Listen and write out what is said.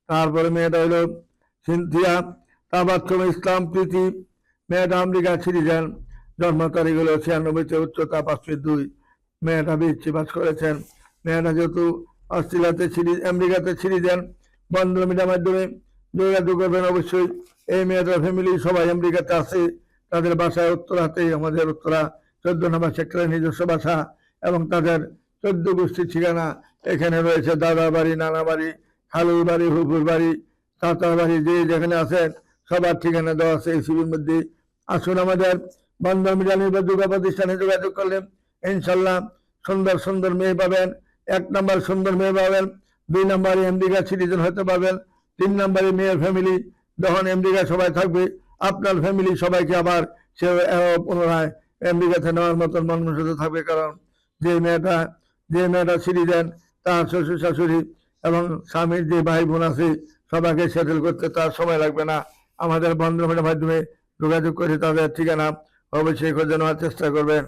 তারপরে মেয়েটা হলো সিনথিয়া তাবাচ্চম ইসলাম প্রীতি, মেয়েটা আমেরিকা সিটিজেন, জন্ম তারিখ হলো 96, উচ্চতা 5 ফিট 2। মেয়েটা বিএসসি পাস করেছেন। মেয়েটা যেহেতু অস্ট্রেলিয়াতে আমেরিকাতে সিটিজেন, বন্ধ মিডিয়ার মাধ্যমে যোগাযোগ করবেন অবশ্যই। এই মেয়েটার ফ্যামিলি সবাই আমেরিকাতে আছে, তাদের বাসায় উত্তরাতে, আমাদের উত্তরা 14 নম্বর সেক্টরের নিজস্ব বাসা, এবং তাদের 14 গোষ্ঠীর ঠিকানা এখানে রয়েছে। দাদা বাড়ি, নানা বাড়ি, খালুর বাড়ি, হুপুর বাড়ি, চাচার বাড়ি, যে যেখানে আছেন সবার ঠিকানা দেওয়া আছে এই ছবির মধ্যে। আসুন আমাদের বন্ধন মিডিয়া নির্ভরযোগ্য প্রতিষ্ঠানে যোগাযোগ করলেন ইনশাল্লাহ সুন্দর সুন্দর মেয়ে পাবেন। 1 নম্বর সুন্দর মেয়ে পাবেন, 2 নম্বরে আমেরিকা সিটিজেন হতে পারবেন, 3 নম্বরে মেয়ের ফ্যামিলি যখন আমেরিকা সবাই থাকবে, আপনার ফ্যামিলি সবাইকে আবার সে পুনরায় আমেরিকাতে নেওয়ার মতন মানুষের থাকবে। কারণ যে মেয়েটা সিটিজেন, তার শ্বশুর শাশুড়ি এবং স্বামীর যে ভাই বোন আছে সবাইকে সেটেল করতে তার সময় লাগবে না। আমাদের বন্ধনের মাধ্যমে যোগাযোগ করে তাদের ঠিকানা অবশ্যই খোঁজে নেওয়ার চেষ্টা করবেন।